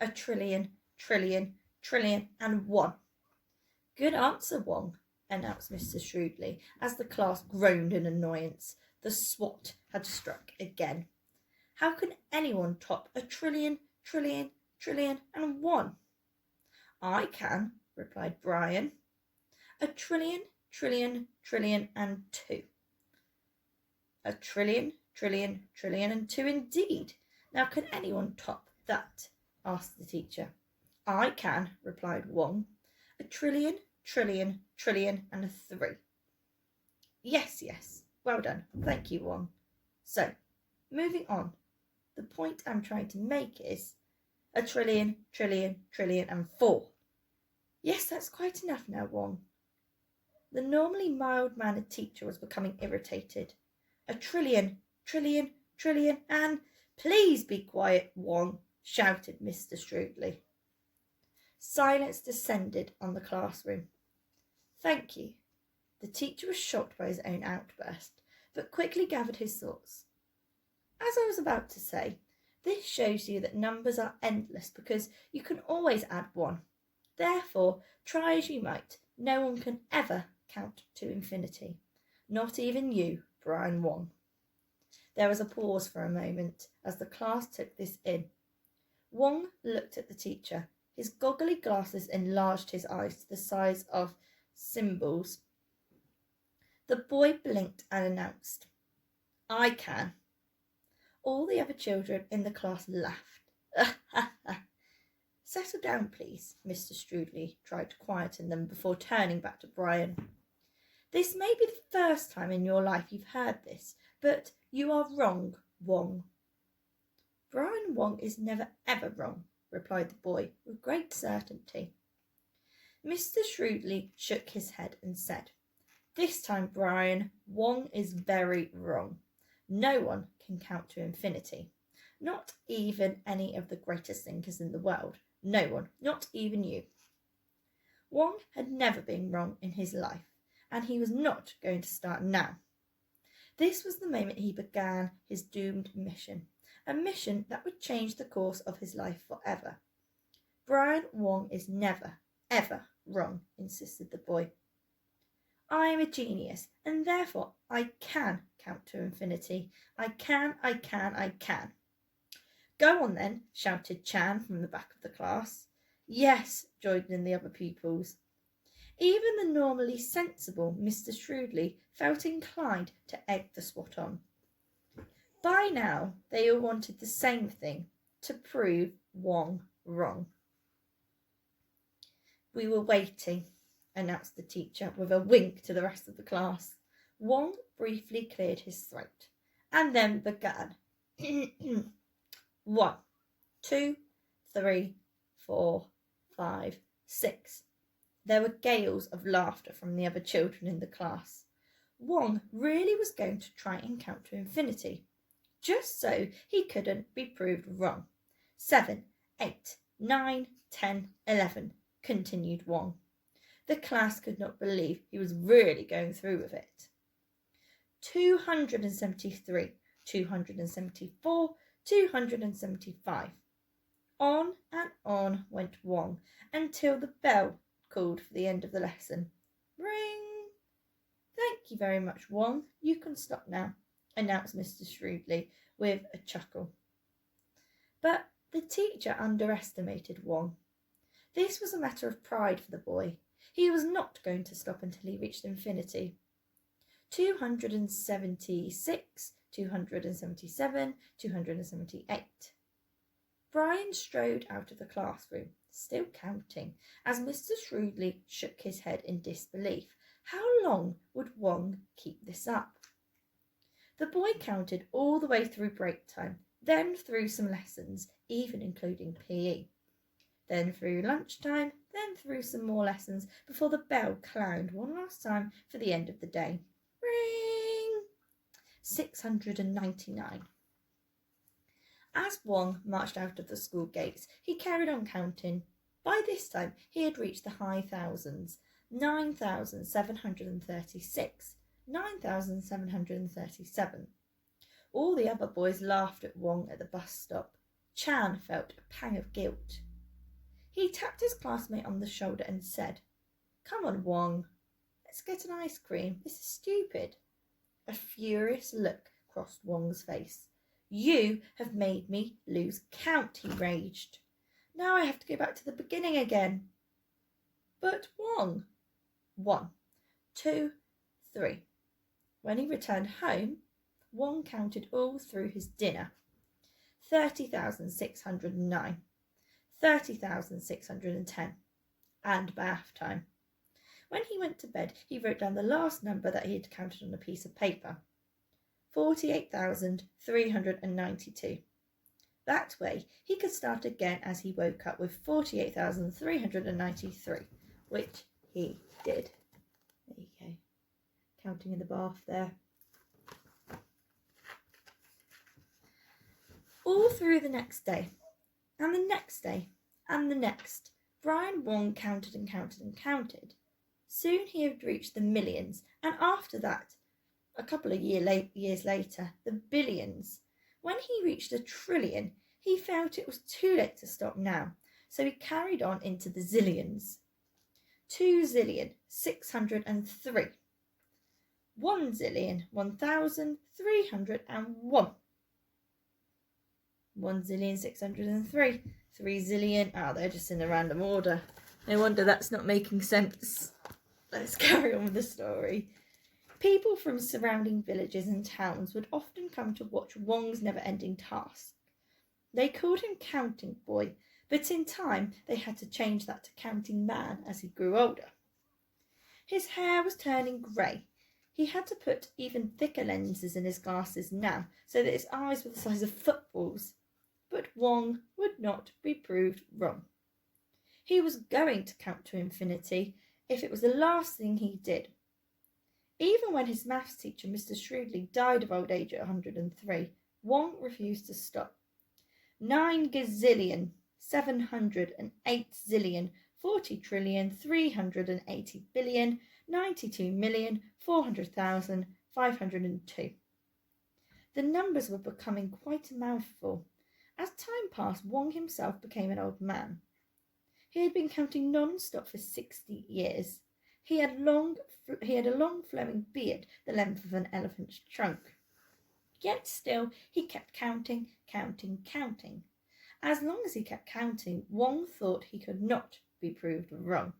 A trillion, trillion, trillion, and one. Good answer, Wong, announced Mr. Shrewdly, as the class groaned in annoyance. The swat had struck again. How can anyone top a trillion, trillion, trillion, and one? I can, replied Brian. A trillion, trillion, trillion, and two. A trillion, trillion, trillion, and two indeed. Now can anyone top that? Asked the teacher. I can, replied Wong. A trillion, trillion, trillion, and three. Yes, yes. Well done. Thank you, Wong. So, moving on. The point I'm trying to make is a trillion, trillion, trillion, and four. Yes, that's quite enough now, Wong. The normally mild-mannered teacher was becoming irritated. A trillion, trillion, trillion, and please be quiet, Wong, shouted Mr. Shrewdly. Silence descended on the classroom. Thank you. The teacher was shocked by his own outburst. but quickly gathered his thoughts. As I was about to say, this shows you that numbers are endless because you can always add 1. Therefore, try as you might, no one can ever count to infinity. Not even you, Brian Wong. There was a pause for a moment as the class took this in. Wong looked at the teacher. His goggly glasses enlarged his eyes to the size of cymbals. The boy blinked and announced, "I can." All the other children in the class laughed. "Settle down, please," Mr. Strudley tried to quieten them before turning back to Brian. "This may be the first time in your life you've heard this, but you are wrong, Wong." "Brian Wong is never ever wrong," replied the boy with great certainty. Mr. Strudley shook his head and said, "This time, Brian, Wong is very wrong. No one can count to infinity. Not even any of the greatest thinkers in the world. No one, not even you." Wong had never been wrong in his life, and he was not going to start now. This was the moment he began his doomed mission, a mission that would change the course of his life forever. "Brian Wong is never, ever wrong," insisted the boy. "I am a genius, and therefore I can count to infinity. I can. "Go on then," shouted Chan from the back of the class. "Yes," joined in the other pupils. Even the normally sensible Mr. Strudley felt inclined to egg the swot on. By now, they all wanted the same thing, to prove Wong wrong. "We were waiting," announced the teacher with a wink to the rest of the class. Wong briefly cleared his throat and then began. 1, 2, 3, 4, 5, 6. There were gales of laughter from the other children in the class. Wong really was going to try and count to infinity, just so he couldn't be proved wrong. 7, 8, 9, 10, 11, continued Wong. The class could not believe he was really going through with it. 273, 274, 275. On and on went Wong until the bell called for the end of the lesson. Ring! "Thank you very much, Wong. You can stop now," announced Mr. Strudley with a chuckle. But the teacher underestimated Wong. This was a matter of pride for the boy. He was not going to stop until he reached infinity. 276, 277, 278. Brian strode out of the classroom, still counting, as Mr. Strudley shook his head in disbelief. How long would Wong keep this up? The boy counted all the way through break time, then through some lessons, even including PE, then through lunchtime, then through some more lessons before the bell clanged one last time for the end of the day. Ring! 699. As Wong marched out of the school gates, he carried on counting. By this time, he had reached the high thousands. 9,736, 9,737. All the other boys laughed at Wong at the bus stop. Chan felt a pang of guilt. He tapped his classmate on the shoulder and said, "Come on, Wong. Let's get an ice cream. This is stupid." A furious look crossed Wong's face. "You have made me lose count," he raged. "Now I have to go back to the beginning again." "But Wong." 1, 2, 3. When he returned home, Wong counted all through his dinner. 30,609, 30,610, and bath time. When he went to bed, he wrote down the last number that he had counted on a piece of paper. 48,392. That way, he could start again as he woke up with 48,393, which he did. There you go. Counting in the bath there. All through the next day, and the next day, and the next, Brian Wong counted and counted and counted. Soon he had reached the millions, and after that, a couple of years later, the billions. When he reached a trillion, he felt it was too late to stop now, so he carried on into the zillions. 2,603,000,003. 1,000,1,301. 1,603,000,003. 3,000,000,000. Oh, they're just in a random order. No wonder that's not making sense. Let's carry on with the story. People from surrounding villages and towns would often come to watch Wong's never-ending task. They called him Counting Boy, but in time they had to change that to Counting Man as he grew older. His hair was turning grey. He had to put even thicker lenses in his glasses now, so that his eyes were the size of footballs. But Wong would not be proved wrong. He was going to count to infinity if it was the last thing he did. Even when his maths teacher, Mr. Shrewdly, died of old age at 103, Wong refused to stop. 9,708,380,000,092,400,502. The numbers were becoming quite a mouthful. As time passed, Wong himself became an old man. He had been counting non-stop for 60 years. He had a long flowing beard the length of an elephant's trunk. Yet still he kept counting. As long as he kept counting, Wong thought he could not be proved wrong.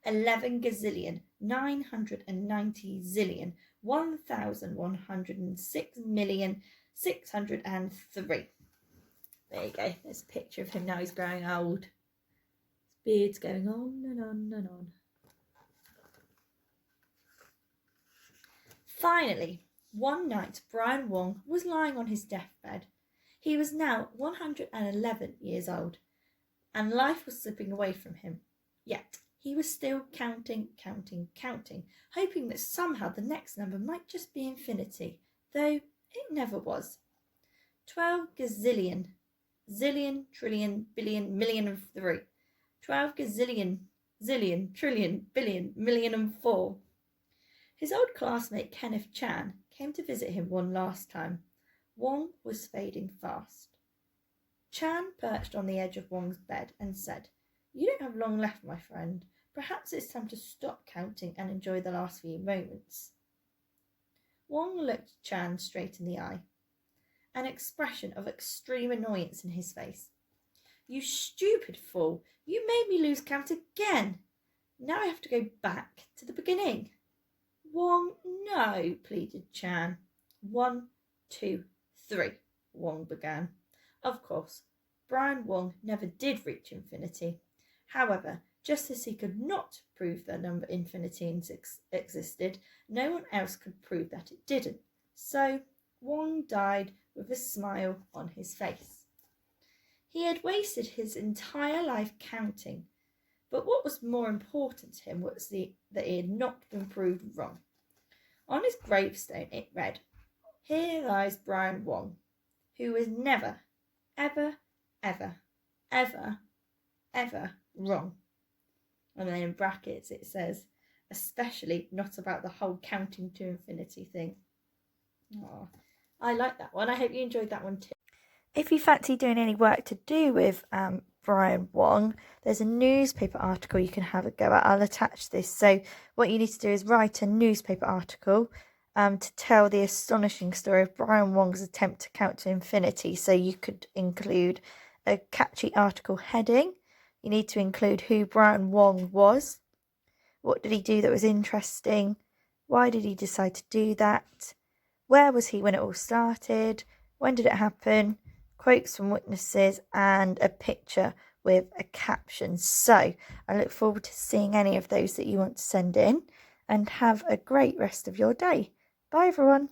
11,990,000,1,106,603. There you go. There's a picture of him now. He's growing old. His beard's going on and on and on. Finally, one night Brian Wong was lying on his deathbed. He was now 111 years old, and life was slipping away from him. Yet he was still counting, hoping that somehow the next number might just be infinity, though it never was. 12 gazillion, zillion, trillion, billion, million and 3. 12 gazillion, zillion, trillion, billion, million and 4. His old classmate Kenneth Chan came to visit him one last time. Wong was fading fast. Chan perched on the edge of Wong's bed and said, "You don't have long left, my friend. Perhaps it's time to stop counting and enjoy the last few moments." Wong looked Chan straight in the eye, an expression of extreme annoyance in his face. "You stupid fool! You made me lose count again. Now I have to go back to the beginning." "Wong, no," pleaded Chan. 1, 2, 3, Wong began. Of course, Brian Wong never did reach infinity. However, just as he could not prove the number infinity existed, no one else could prove that it didn't. So Wong died with a smile on his face. He had wasted his entire life counting, but what was more important to him was that he had not been proved wrong. On his gravestone it read, "Here lies Brian Wong, who was never, ever, ever, ever, ever wrong." And then in brackets it says, "especially not about the whole counting to infinity thing." Oh, I like that one. I hope you enjoyed that one too. If you fancy doing any work to do with Brian Wong, there's a newspaper article you can have a go at. I'll attach this. So what you need to do is write a newspaper article to tell the astonishing story of Brian Wong's attempt to count to infinity. So you could include a catchy article heading. You need to include who Brian Wong was. What did he do that was interesting? Why did he decide to do that? Where was he when it all started? When did it happen? Quotes from witnesses and a picture with a caption. So I look forward to seeing any of those that you want to send in, and have a great rest of your day. Bye everyone.